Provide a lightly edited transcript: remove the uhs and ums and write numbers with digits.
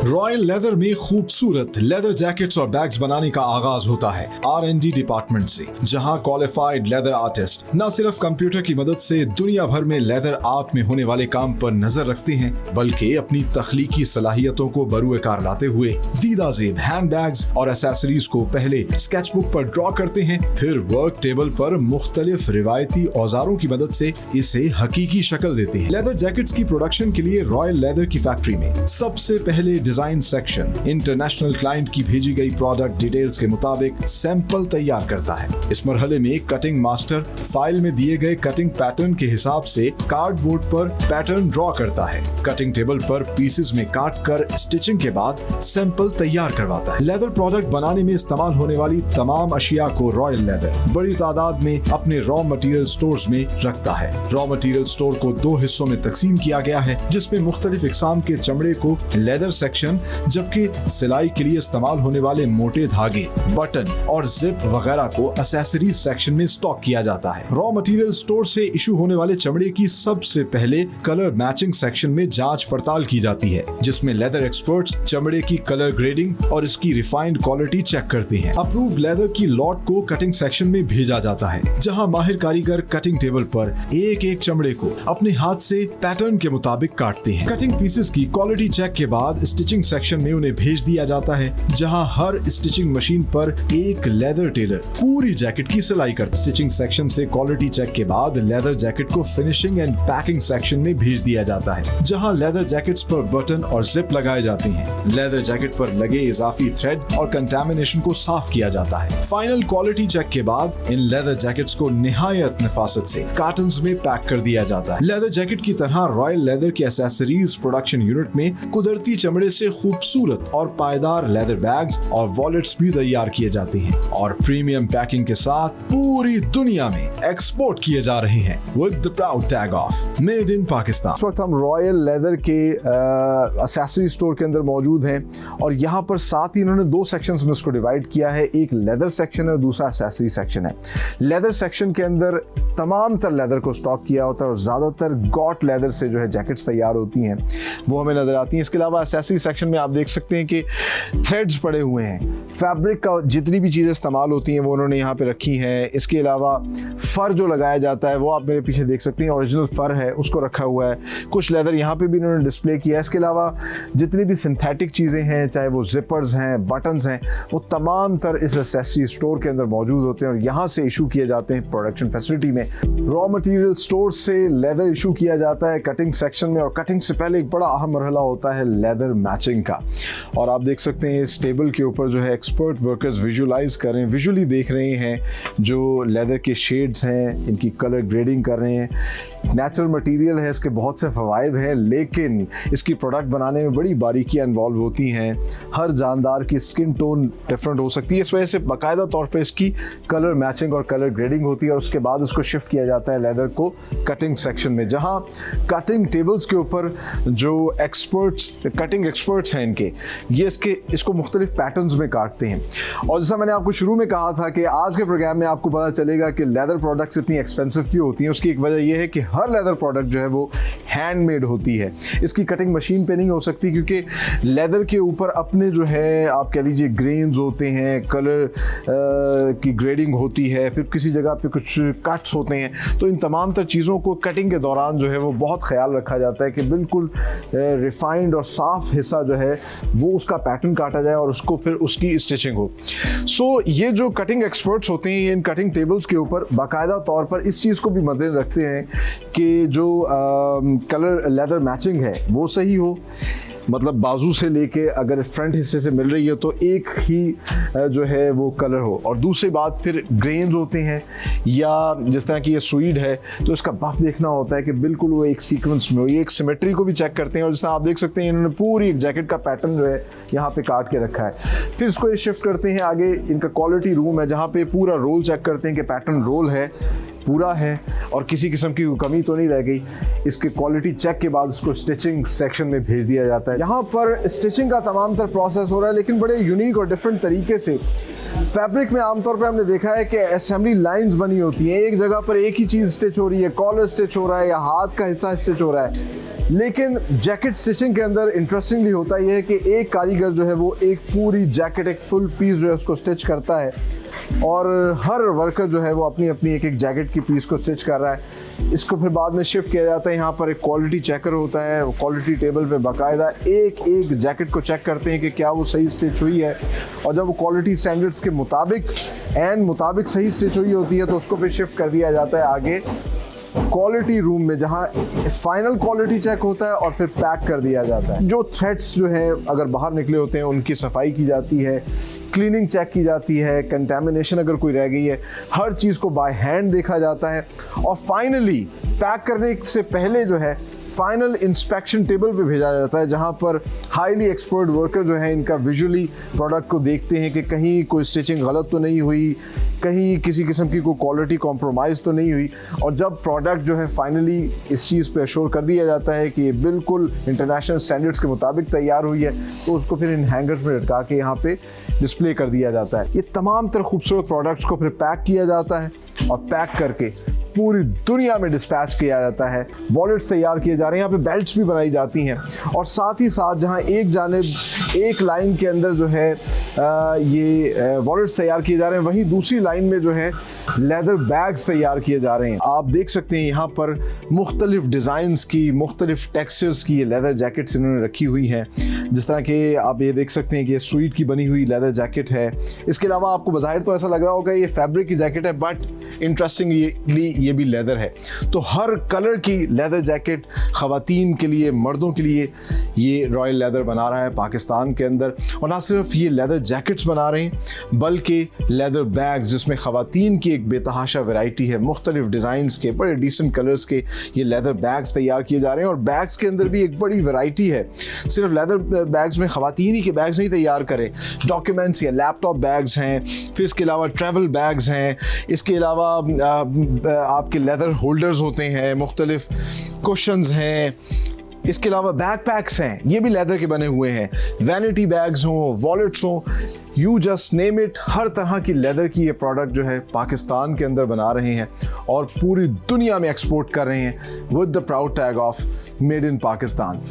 Royal leather में खूबसूरत leather jackets और बैग्स बनाने का आगाज होता है R&D डिपार्टमेंट से, जहां क्वालिफाइड लेदर आर्टिस्ट न सिर्फ कंप्यूटर की मदद से दुनिया भर में लेदर आर्ट में होने वाले काम पर नजर रखते हैं, बल्कि अपनी तख्लीकी सलाहियतों को बरूएकार लाते हुए दीदा ज़ेब हैंड बैग्स और एसेसरीज को पहले स्केचबुक पर ड्रॉ करते हैं, फिर वर्क टेबल पर मुख्तलिफ रिवायती औजारों की मदद से इसे हकीकी शक्ल देते हैं। लेदर जैकेट्स की प्रोडक्शन के लिए रॉयल लेदर की फैक्ट्री में सबसे पहले डिजाइन सेक्शन इंटरनेशनल क्लाइंट की भेजी गई प्रोडक्ट डिटेल्स के मुताबिक सैंपल तैयार करता है। इस मरहले में कटिंग मास्टर फाइल में दिए गए कटिंग पैटर्न के हिसाब से कार्डबोर्ड पर पैटर्न ड्रॉ करता है। कटिंग टेबल पर पीसेस में काट कर स्टिचिंग के बाद सैंपल तैयार करवाता है। लेदर प्रोडक्ट बनाने में इस्तेमाल होने वाली तमाम अशिया को रॉयल लेदर बड़ी तादाद में अपने रॉ मटेरियल स्टोर्स में रखता है। रॉ मटेरियल स्टोर को दो हिस्सों में तकसीम किया गया है, जिसमें मुख्तलिफ इकसाम के चमड़े को लेदर सेक्शन, जबकि सिलाई के लिए इस्तेमाल होने वाले मोटे धागे, बटन और जिप वगैरह को एक्सेसरीज सेक्शन में स्टॉक किया जाता है। रॉ मटेरियल स्टोर से इशू होने वाले चमड़े की सबसे पहले कलर मैचिंग सेक्शन में जांच पड़ताल की जाती है, जिसमें लेदर एक्सपर्ट्स चमड़े की कलर ग्रेडिंग और इसकी रिफाइंड क्वालिटी चेक करते हैं। अप्रूव्ड लेदर की लॉट को कटिंग सेक्शन में भेजा जाता है, जहां माहिर कारीगर कटिंग टेबल पर एक एक चमड़े को अपने हाथ से पैटर्न के मुताबिक काटते हैं। कटिंग पीसेस की क्वालिटी चेक के बाद स्टिचिंग सेक्शन में उन्हें भेज दिया जाता है, जहां हर स्टिचिंग मशीन पर एक लेदर टेलर पूरी जैकेट की सिलाई करता है। स्टिचिंग सेक्शन से क्वालिटी चेक के बाद लेदर जैकेट को फिनिशिंग एंड पैकिंग सेक्शन में भेज दिया जाता है, जहां लेदर जैकेट्स पर बटन और जिप लगाए जाते हैं। लेदर जैकेट पर लगे इजाफी थ्रेड और कंटामिनेशन को साफ किया जाता है। फाइनल क्वालिटी चेक के बाद इन लेदर जैकेट्स को निहायत नफासत से कार्टन्स में पैक कर दिया जाता है। लेदर जैकेट की तरह रॉयल लेदर के एसेसरीज प्रोडक्शन यूनिट में कुदरती चमड़े से खूबसूरत और पायदार लेदर बैग्स और वॉलेट्स भी तैयार किए जाते हैं और प्रीमियम पैकिंग के साथ पूरी दुनिया में एक्सपोर्ट किए जा रहे हैं with the proud tag of made in Pakistan. इस वक्त हम रॉयल लेदर के एक्सेसरी स्टोर के अंदर मौजूद हैं और यहाँ पर साथ ही इन्होंने दो सेक्शंस में इसको डिवाइड किया है। एक लेदर सेक्शन है और दूसरा एक्सेसरी सेक्शन है। लेदर सेक्शन के अंदर तमाम तर लेदर को स्टॉक किया होता है और ज़्यादातर गॉट लेदर से जो है जैकेट्स तैयार होती हैं, वो हमें नजर आती हैं। इसके अलावा एक्सेसरी सेक्शन में आप देख सकते हैं कि थ्रेड्स पड़े हुए हैं, फैब्रिक का जितनी भी चीज़ें इस्तेमाल होती हैं वो उन्होंने यहाँ पे रखी हैं। इसके अलावा फर जो लगाया जाता है वो आप मेरे पीछे देख सकते हैं, ओरिजिनल फर है उसको रखा हुआ है। कुछ लेदर यहाँ पे भी इन्होंने डिस्प्ले किया है। इसके अलावा जितनी भी सिंथेटिक चीज़ें हैं, चाहे वो जिपर्स हैं, बटन्स हैं, वो तमाम तर इस एक्सेसरी स्टोर के अंदर मौजूद होते हैं और यहाँ से इशू किए जाते हैं प्रोडक्शन फैसिलिटी में। रॉ मटेरियल स्टोर से लेदर इशू किया जाता है कटिंग सेक्शन में, और कटिंग से पहले एक बड़ा अहम मरहला होता है लेदर मैचिंग का। और आप देख सकते हैं इस टेबल के ऊपर जो है एक्सपर्ट वर्कर्स विजुलाइज कर रहे हैं, विजुअली देख रहे हैं जो लेदर के शेड्स हैं, इनकी कलर ग्रेडिंग कर रहे हैं। नेचुरल मटेरियल है, इसके बहुत से फ़वाइद हैं, लेकिन इसकी प्रोडक्ट बनाने में बड़ी बारीकियाँ इन्वॉल्व होती हैं। हर जानदार की स्किन टोन डिफरेंट हो सकती है, इस वजह से बाकायदा तौर पे इसकी कलर मैचिंग और कलर ग्रेडिंग होती है और उसके बाद उसको शिफ्ट किया जाता है लेदर को कटिंग सेक्शन में, जहां कटिंग टेबल्स के ऊपर जो कटिंग एक्सपर्ट्स हैं इनके, ये इसको मुख्तलिफ पैटर्न्स में काटते हैं। और जैसा मैंने आपको शुरू में कहा था कि आज के प्रोग्राम में आपको पता चलेगा कि लेदर प्रोडक्ट्स इतनी एक्सपेंसिव क्यों होती हैं। उसकी एक वजह यह है कि हर लेदर प्रोडक्ट जो है वो हैंडमेड होती है, इसकी कटिंग मशीन पे नहीं हो सकती, क्योंकि लेदर के ऊपर अपने जो है आप कह लीजिए ग्रेन्स होते हैं, कलर की ग्रेडिंग होती है, फिर किसी जगह पे कुछ कट्स होते हैं। तो इन तमाम तर चीज़ों को कटिंग के दौरान जो है वो बहुत ख्याल रखा जाता है कि बिल्कुल रिफाइंड और साफ हिस्सा जो है वो उसका पैटर्न काटा जाए और उसको फिर उसकी स्टिचिंग हो। सो ये जो कटिंग एक्सपर्ट्स होते हैं, ये इन कटिंग टेबल्स के ऊपर बाकायदा तौर पर इस चीज़ को भी मद्देनजर रखते हैं कि जो कलर लेदर मैचिंग है वो सही हो, मतलब बाजू से लेके अगर फ्रंट हिस्से से मिल रही है तो एक ही जो है वो कलर हो। और दूसरी बात फिर ग्रेन्स होते हैं, या जिस तरह की ये स्वीड है तो इसका बफ देखना होता है कि बिल्कुल वो एक सीक्वेंस में हो। ये एक सिमेट्री को भी चेक करते हैं और जैसा आप देख सकते हैं इन्होंने पूरी एक जैकेट का पैटर्न जो है यहाँ पे काट के रखा है। फिर इसको ये शिफ्ट करते हैं आगे, इनका क्वालिटी रूम है जहाँ पे पूरा रोल चेक करते हैं कि पैटर्न रोल है, पूरा है और किसी किस्म की कमी तो नहीं रह गई। इसके क्वालिटी चेक के बाद उसको स्टिचिंग सेक्शन में भेज दिया जाता है। यहाँ पर स्टिचिंग का तमाम तर प्रोसेस हो रहा है, लेकिन बड़े यूनिक और डिफरेंट तरीके से। फैब्रिक में आमतौर पे हमने देखा है कि असेंबली लाइंस बनी होती हैं, एक जगह पर एक ही चीज़ स्टिच हो रही है, कॉलर स्टिच हो रहा है या हाथ का हिस्सा स्टिच हो रहा है। लेकिन जैकेट स्टिचिंग के अंदर इंटरेस्टिंगली होता यह है कि एक कारीगर जो है वो एक पूरी जैकेट, एक फुल पीस जो है उसको स्टिच करता है और हर वर्कर जो है वो अपनी अपनी एक एक जैकेट की पीस को स्टिच कर रहा है। इसको फिर बाद में शिफ्ट किया जाता है। यहाँ पर एक क्वालिटी चेकर होता है, क्वालिटी टेबल पे बाकायदा एक एक जैकेट को चेक करते हैं कि क्या वो सही स्टिच हुई है, और जब वो क्वालिटी स्टैंडर्ड्स के मुताबिक सही स्टिच हुई होती है तो उसको फिर शिफ्ट कर दिया जाता है आगे क्वालिटी रूम में, जहां फाइनल क्वालिटी चेक होता है और फिर पैक कर दिया जाता है। जो थ्रेड्स जो हैं अगर बाहर निकले होते हैं उनकी सफाई की जाती है, क्लीनिंग चेक की जाती है, कंटेमिनेशन अगर कोई रह गई है, हर चीज़ को बाय हैंड देखा जाता है और फाइनली पैक करने से पहले जो है फाइनल इंस्पेक्शन टेबल पे भेजा जाता है, जहां पर हाईली एक्सपर्ट वर्कर जो है इनका विजुअली प्रोडक्ट को देखते हैं कि कहीं कोई स्टिचिंग गलत तो नहीं हुई, कहीं किसी किस्म की कोई क्वालिटी कॉम्प्रोमाइज़ तो नहीं हुई। और जब प्रोडक्ट जो है फाइनली इस चीज़ पे अश्योर कर दिया जाता है कि ये बिल्कुल इंटरनेशनल स्टैंडर्ड्स के मुताबिक तैयार हुई है, तो उसको फिर इन हैंगर्स में लटका के यहाँ पे डिस्प्ले कर दिया जाता है। ये तमाम तरह खूबसूरत प्रोडक्ट्स को फिर पैक किया जाता है और पैक करके पूरी दुनिया में डिस्पैच किया जाता है। वॉलेट्स तैयार किए जा रहे हैं, यहाँ पे बेल्ट्स भी बनाई जाती हैं और साथ ही साथ जहाँ एक जानिब एक लाइन के अंदर जो है ये वॉलेट्स तैयार किए जा रहे हैं, वहीं दूसरी लाइन में जो है लेदर बैग्स तैयार किए जा रहे हैं। आप देख सकते हैं यहाँ पर मुख्तलिफ डिज़ाइंस की, मुख्तलिफ टेक्सचर्स की ये लेदर जैकेट्स इन्होंने रखी हुई हैं। जिस तरह के आप ये देख सकते हैं कि ये स्वीट की बनी हुई लेदर जैकेट है। इसके अलावा आपको बाहर तो ऐसा लग रहा होगा ये फैब्रिक की जैकेट है, बट इंटरेस्टिंगली ये भी लेदर है। तो हर कलर की लेदर जैकेट ख़वातीन के लिए, मर्दों के लिए ये रॉयल लेदर बना रहा है पाकिस्तान के अंदर। और ना सिर्फ ये लेदर जैकेट्स बना रहे हैं बल्कि लेदर बैग्स, जिसमें ख़वातीन की एक बेतहाशा वैरायटी है, मुख्तलिफ डिज़ाइंस के, बड़े डिसेंट कलर्स के ये लेदर बैग्स तैयार किए जा रहे हैं। और बैग्स के अंदर भी एक बड़ी वैरायटी है। सिर्फ लेदर बैग्स में ख़वातीन ही के बैग्स नहीं तैयार करें, डॉक्यूमेंट्स या लैपटॉप बैग्स हैं, फिर इसके अलावा ट्रैवल बैग्स हैं, इसके अलावा आपके लेदर होल्डर्स होते हैं, मुख्तलिफ कुशन्स हैं, इसके अलावा बैकपैक्स हैं, ये भी लेदर के बने हुए हैं, वैनिटी बैग्स हों, वॉलेट्स हों, यू जस्ट नेम इट। हर तरह की लेदर की ये प्रोडक्ट जो है पाकिस्तान के अंदर बना रहे हैं और पूरी दुनिया में एक्सपोर्ट कर रहे हैं with the proud tag of made in Pakistan.